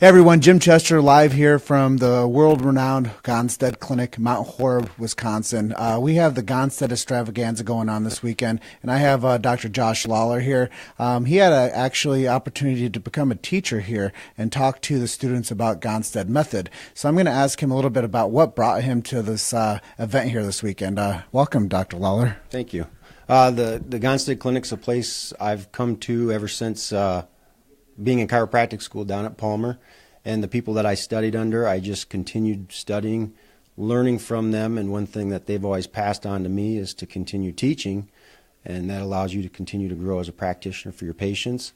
Hey everyone, Jim Chester live here from the world-renowned Gonstead Clinic, Mount Horeb, Wisconsin. We have the Gonstead Extravaganza going on this weekend, and I have Dr. Josh Lawlor here. He had actually opportunity to become a teacher here and talk to the students about Gonstead method. So I'm going to ask him a little bit about what brought him to this event here this weekend. Welcome, Dr. Lawlor. Thank you. The Gonstead Clinic's a place I've come to ever since being in chiropractic school down at Palmer, and the people that I studied under, I just continued studying, learning from them, and one thing that they've always passed on to me is to continue teaching, and that allows you to continue to grow as a practitioner for your patients.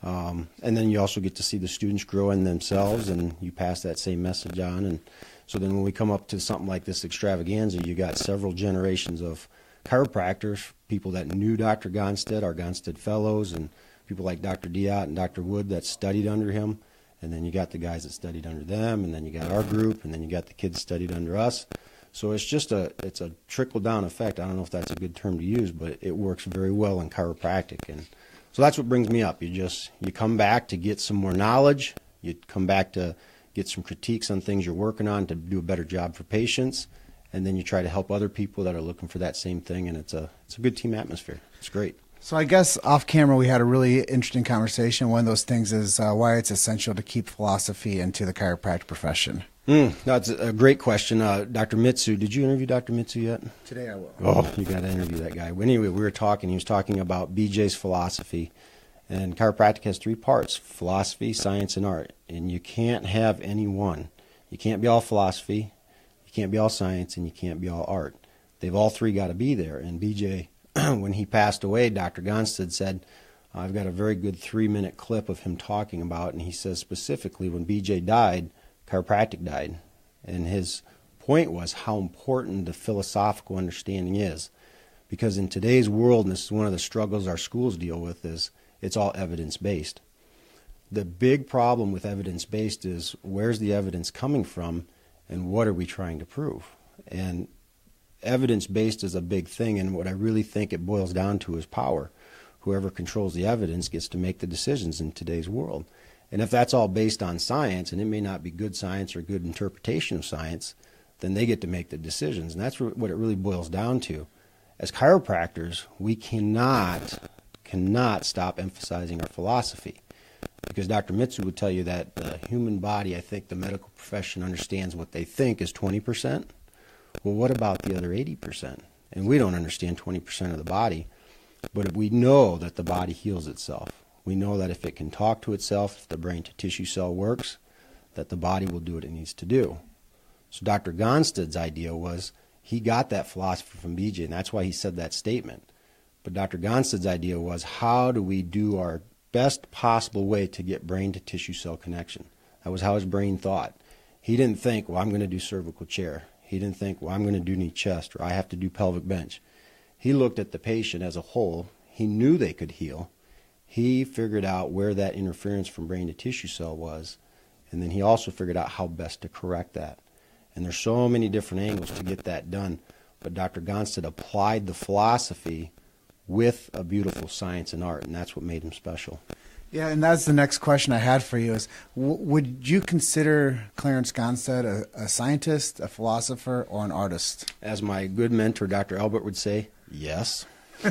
And then you also get to see the students grow in themselves, and you pass that same message on. And so then when we come up to something like this extravaganza, you got several generations of chiropractors, people that knew Dr. Gonstead, our Gonstead fellows, and people like Dr. Diat and Dr. Wood that studied under him, and then you got the guys that studied under them, and then you got our group, and then you got the kids that studied under us. So it's just it's a trickle-down effect. I don't know if that's a good term to use, but it works very well in chiropractic. And so that's what brings me up. You come back to get some more knowledge. You come back to get some critiques on things you're working on to do a better job for patients, and then you try to help other people that are looking for that same thing, and it's a good team atmosphere. It's great. So I guess off camera we had a really interesting conversation. One of those things is why it's essential to keep philosophy into the chiropractic profession. That's a great question. Dr. Mitsu, did you interview Dr. Mitsu yet? Today I will. Oh, you got to interview that guy. Anyway, we were talking. He was talking about BJ's philosophy. And chiropractic has three parts: philosophy, science, and art. And you can't have any one. You can't be all philosophy, you can't be all science, and you can't be all art. They've all three got to be there. And BJ, when he passed away, Dr. Gonstead said, I've got a very good 3-minute clip of him talking about, and he says specifically when BJ died, chiropractic died. And his point was how important the philosophical understanding is. Because in today's world, and this is one of the struggles our schools deal with, is it's all evidence-based. The big problem with evidence-based is where's the evidence coming from and what are we trying to prove? And evidence-based is a big thing, and what I really think it boils down to is power. Whoever controls the evidence gets to make the decisions in today's world. And if that's all based on science, and it may not be good science or good interpretation of science, then they get to make the decisions. And that's what it really boils down to. As chiropractors, we cannot stop emphasizing our philosophy. Because Dr. Mitsu would tell you that the human body, I think the medical profession understands what they think is 20%. Well, what about the other 80%? And we don't understand 20% of the body, but we know that the body heals itself. We know that if it can talk to itself, if the brain-to-tissue cell works, that the body will do what it needs to do. So Dr. Gonstead's idea was he got that philosophy from BJ, and that's why he said that statement. But Dr. Gonstead's idea was how do we do our best possible way to get brain-to-tissue cell connection? That was how his brain thought. He didn't think, well, I'm going to do cervical chair. He didn't think, well, I'm going to do knee chest, or I have to do pelvic bench. He looked at the patient as a whole. He knew they could heal. He figured out where that interference from brain to tissue cell was, and then he also figured out how best to correct that. And there's so many different angles to get that done, but Dr. Gonstead applied the philosophy with a beautiful science and art, and that's what made him special. Yeah, and that's the next question I had for you is, would you consider Clarence Gonstead a scientist, a philosopher, or an artist? As my good mentor, Dr. Albert, would say, yes. I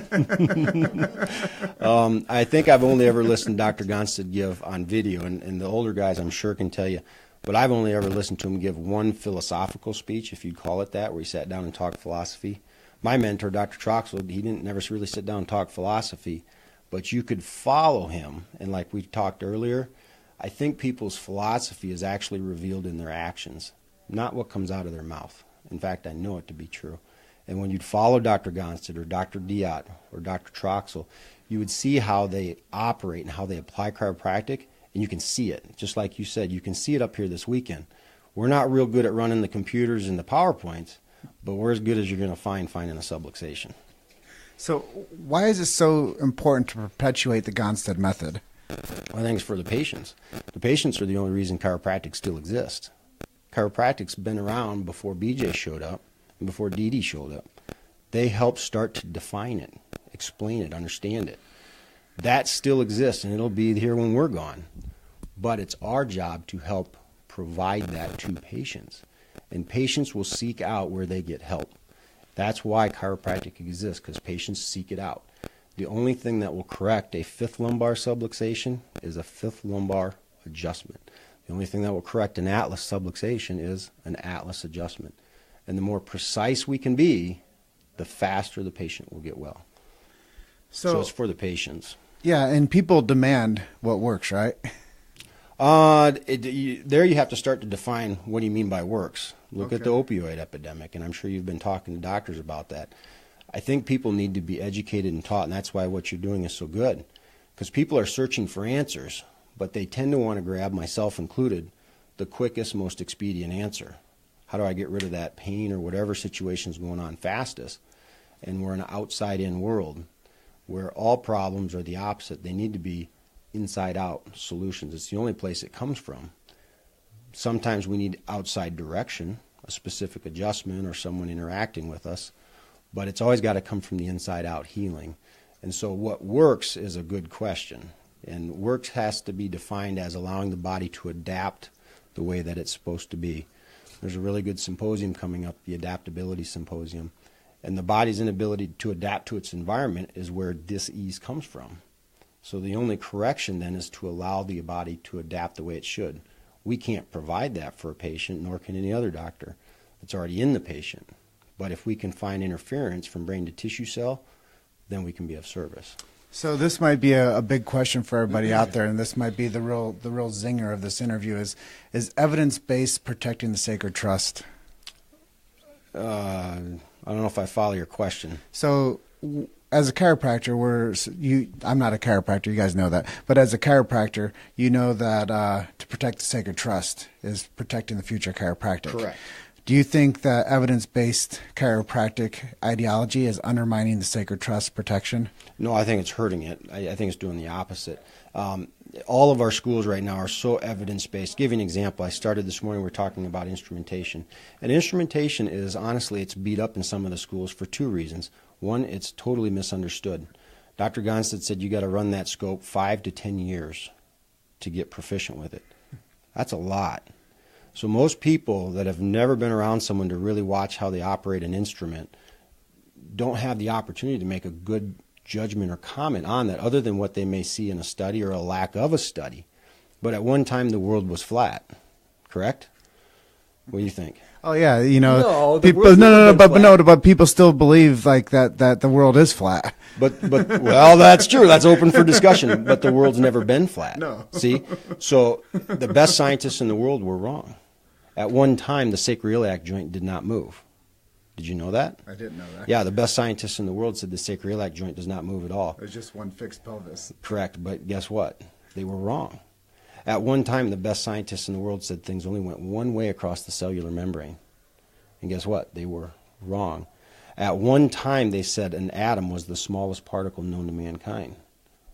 think I've only ever listened to Dr. Gonstead give on video, and the older guys I'm sure can tell you, but I've only ever listened to him give one philosophical speech, if you'd call it that, where he sat down and talked philosophy. My mentor, Dr. Troxel, he didn't never really sit down and talk philosophy, but you could follow him, and like we talked earlier, I think people's philosophy is actually revealed in their actions, not what comes out of their mouth. In fact, I know it to be true. And when you'd follow Dr. Gonstead or Dr. Diat or Dr. Troxel, you would see how they operate and how they apply chiropractic, and you can see it. Just like you said, you can see it up here this weekend. We're not real good at running the computers and the PowerPoints, but we're as good as you're going to find finding a subluxation. So why is it so important to perpetuate the Gonstead method? I think it's for the patients. The patients are the only reason chiropractic still exists. Chiropractic's been around before BJ showed up and before Dee showed up. They helped start to define it, explain it, understand it. That still exists, and it'll be here when we're gone. but it's our job to help provide that to patients. And patients will seek out where they get help. That's why chiropractic exists, because patients seek it out. The only thing that will correct a fifth lumbar subluxation is a fifth lumbar adjustment. The only thing that will correct an atlas subluxation is an atlas adjustment. And the more precise we can be, the faster the patient will get well. So it's for the patients. Yeah, and people demand what works, right? There you have to start to define what do you mean by works. Look at the opioid epidemic, and I'm sure you've been talking to doctors about that. I think people need to be educated and taught, and that's why what you're doing is so good. Because people are searching for answers, but they tend to want to grab, myself included, the quickest, most expedient answer. How do I get rid of that pain or whatever situation's going on fastest? And we're in an outside-in world where all problems are the opposite. They need to be inside-out solutions. It's the only place it comes from. Sometimes we need outside direction, a specific adjustment or someone interacting with us, but it's always got to come from the inside-out healing. And so what works is a good question. And works has to be defined as allowing the body to adapt the way that it's supposed to be. There's a really good symposium coming up, the Adaptability Symposium. And the body's inability to adapt to its environment is where dis-ease comes from. So the only correction then is to allow the body to adapt the way it should. We can't provide that for a patient, nor can any other doctor. It's already in the patient. But if we can find interference from brain to tissue cell, then we can be of service. So this might be a big question for everybody out there, and this might be the real zinger of this interview is evidence-based protecting the sacred trust? I don't know if I follow your question. So as a chiropractor, I'm not a chiropractor, you guys know that, but as a chiropractor, you know that to protect the sacred trust is protecting the future chiropractic. Correct. Do you think that evidence-based chiropractic ideology is undermining the sacred trust protection? No, I think it's hurting it. I think it's doing the opposite. All of our schools right now are so evidence-based. Give you an example. I started this morning, we're talking about instrumentation. And instrumentation is, honestly, it's beat up in some of the schools for two reasons. One, it's totally misunderstood. Dr. Gonstead said you got to run that scope 5 to 10 years to get proficient with it. That's a lot. So most people that have never been around someone to really watch how they operate an instrument don't have the opportunity to make a good judgment or comment on that other than what they may see in a study or a lack of a study. But at one time the world was flat, correct? What do you think? Oh yeah, you know, no, people, but people still believe like that the world is flat. But well, that's true. That's open for discussion. But the world's never been flat. No. See, so the best scientists in the world were wrong. At one time, the sacroiliac joint did not move. Did you know that? I didn't know that. Yeah, the best scientists in the world said the sacroiliac joint does not move at all. There's just one fixed pelvis. Correct, but guess what? They were wrong. At one time, the best scientists in the world said things only went one way across the cellular membrane. And guess what? They were wrong. At one time, they said an atom was the smallest particle known to mankind.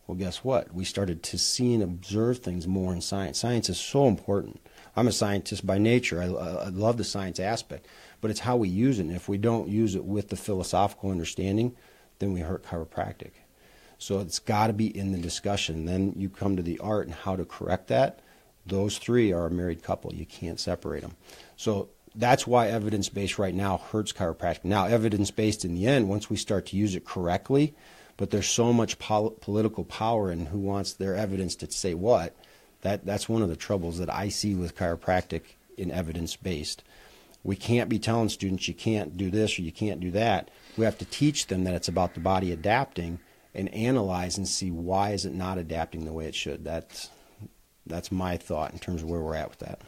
Well, guess what? We started to see and observe things more in science. Science is so important. I'm a scientist by nature. I love the science aspect. But it's how we use it. And if we don't use it with the philosophical understanding, then we hurt chiropractic. So it's got to be in the discussion. Then you come to the art and how to correct that. Those three are a married couple. You can't separate them. So that's why evidence-based right now hurts chiropractic. Now, evidence-based in the end, once we start to use it correctly, but there's so much political power in who wants their evidence to say what, that's one of the troubles that I see with chiropractic in evidence-based. We can't be telling students you can't do this or you can't do that. We have to teach them that it's about the body adapting and analyze and see why is it not adapting the way it should. That's my thought in terms of where we're at with that.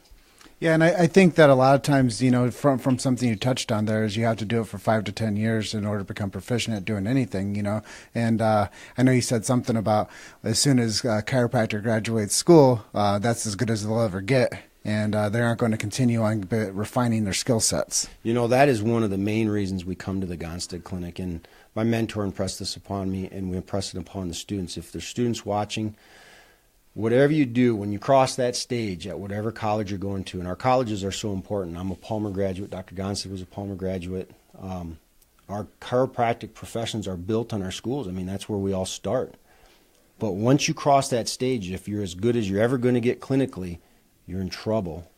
Yeah, and I think that a lot of times, you know, from something you touched on there is you have to do it for 5 to 10 years in order to become proficient at doing anything, you know. And I know you said something about as soon as a chiropractor graduates school, that's as good as they'll ever get. And they aren't going to continue on refining their skill sets. You know, that is one of the main reasons we come to the Gonstead Clinic. And my mentor impressed this upon me, and we impress it upon the students. If there's students watching, whatever you do, when you cross that stage at whatever college you're going to, and our colleges are so important. I'm a Palmer graduate. Dr. Gonstead was a Palmer graduate. Our chiropractic professions are built on our schools. I mean, that's where we all start. But once you cross that stage, if you're as good as you're ever going to get clinically, you're in trouble.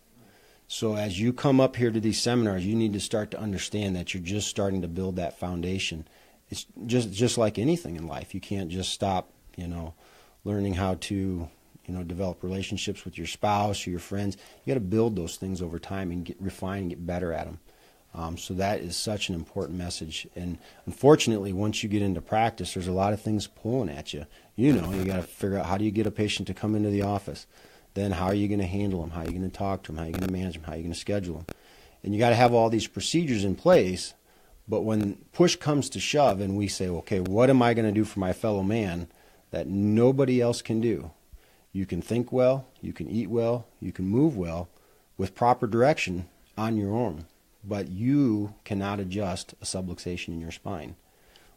So as you come up here to these seminars, you need to start to understand that you're just starting to build that foundation. It's just like anything in life. You can't just stop, learning how to, develop relationships with your spouse or your friends. You got to build those things over time and refine and get better at them. So that is such an important message. And unfortunately, once you get into practice, there's a lot of things pulling at you. You got to figure out, how do you get a patient to come into the office? Then how are you going to handle them? How are you going to talk to them? How are you going to manage them? How are you going to schedule them? And you got to have all these procedures in place. But when push comes to shove and we say, okay, what am I going to do for my fellow man that nobody else can do? You can think well, you can eat well, you can move well with proper direction on your own. But you cannot adjust a subluxation in your spine.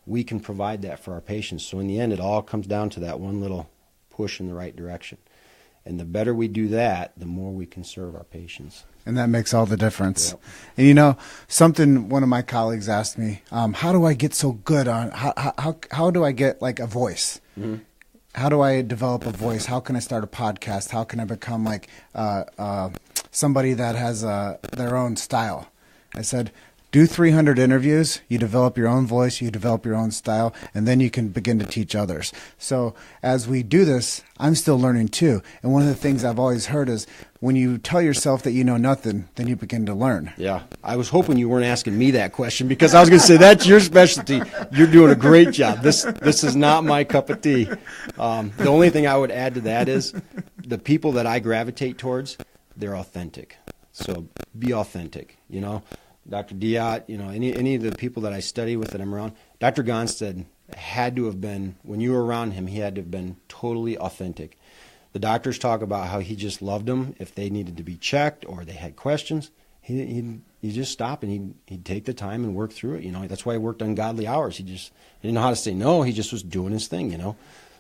We can provide that for our patients. So in the end, it all comes down to that one little push in the right direction. And the better we do that, the more we can serve our patients. And that makes all the difference. Yep. And something one of my colleagues asked me, how do I get so good on, how do I get like a voice? Mm-hmm. How do I develop a voice? How can I start a podcast? How can I become like somebody that has their own style? I said, do 300 interviews, you develop your own voice, you develop your own style, and then you can begin to teach others. So as we do this, I'm still learning too. And one of the things I've always heard is when you tell yourself that you know nothing, then you begin to learn. Yeah. I was hoping you weren't asking me that question, because I was going to say, that's your specialty. You're doing a great job. This is not my cup of tea. The only thing I would add to that is the people that I gravitate towards, they're authentic. So be authentic, Dr. Diot, any of the people that I study with that I'm around, Dr. Gonstead had to have been, when you were around him, he had to have been totally authentic. The doctors talk about how he just loved them. If they needed to be checked or they had questions, he'd just stop and he'd take the time and work through it. That's why he worked ungodly hours. He didn't know how to say no. He just was doing his thing,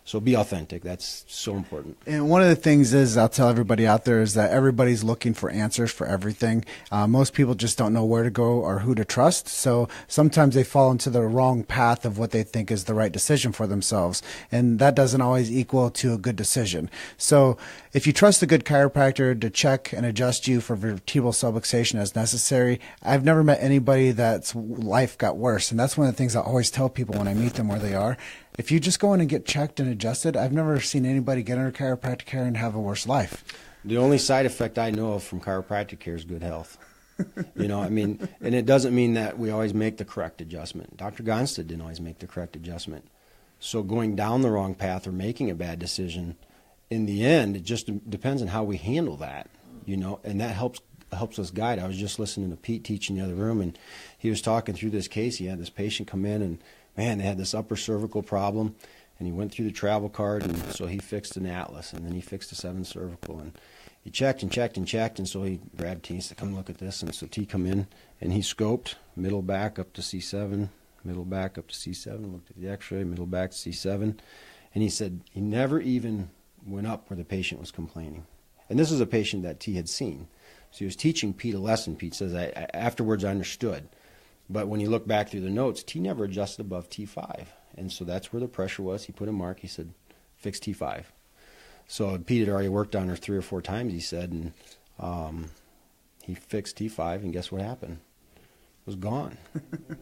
So be authentic. That's so important. And one of the things is, I'll tell everybody out there, is that everybody's looking for answers for everything. Most people just don't know where to go or who to trust. So sometimes they fall into the wrong path of what they think is the right decision for themselves. And that doesn't always equal to a good decision. So if you trust a good chiropractor to check and adjust you for vertebral subluxation as necessary, I've never met anybody that's life got worse. And that's one of the things I always tell people when I meet them where they are. If you just go in and get checked and adjusted, I've never seen anybody get under chiropractic care and have a worse life. The only side effect I know of from chiropractic care is good health. And it doesn't mean that we always make the correct adjustment. Dr. Gonstead didn't always make the correct adjustment. So going down the wrong path or making a bad decision, in the end, it just depends on how we handle that, and that helps us guide. I was just listening to Pete teach in the other room, and he was talking through this case. He had this patient come in, and man, they had this upper cervical problem, and he went through the travel card, and so he fixed an atlas, and then he fixed a 7 cervical, and he checked and checked and checked, and so he grabbed T and said, come look at this, and so T come in, and he scoped middle back up to C7, middle back up to C7, looked at the x-ray, middle back to C7, and he said he never even went up where the patient was complaining. And this is a patient that T had seen. So he was teaching Pete a lesson. Pete says, afterwards I understood. But when you look back through the notes, T never adjusted above T5. And so that's where the pressure was. He put a mark. He said, fix T5. So Pete had already worked on her 3 or 4 times, he said, and he fixed T5, and guess what happened? It was gone.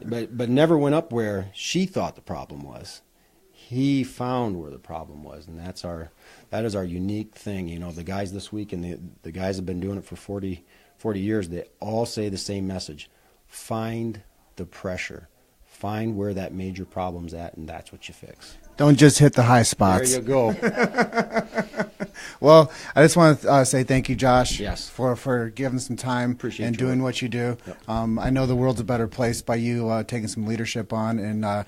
but never went up where she thought the problem was. He found where the problem was, and that is our unique thing. The guys this week, and the guys have been doing it for 40 years, they all say the same message. Find the pressure. Find where that major problem's at, and that's what you fix. Don't just hit the high spots. There you go. Well, I just want to say thank you, Josh, yes, for giving some time Appreciate and doing what you do. Yep. I know the world's a better place by you taking some leadership on and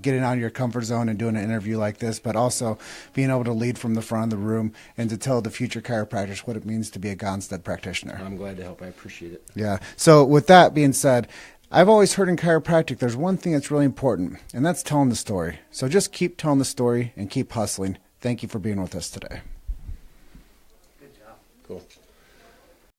getting out of your comfort zone and doing an interview like this, but also being able to lead from the front of the room and to tell the future chiropractors what it means to be a Gonstead practitioner. I'm glad to help. I appreciate it. Yeah. So with that being said, I've always heard in chiropractic there's one thing that's really important, and that's telling the story. So just keep telling the story and keep hustling. Thank you for being with us today. Good job. Cool.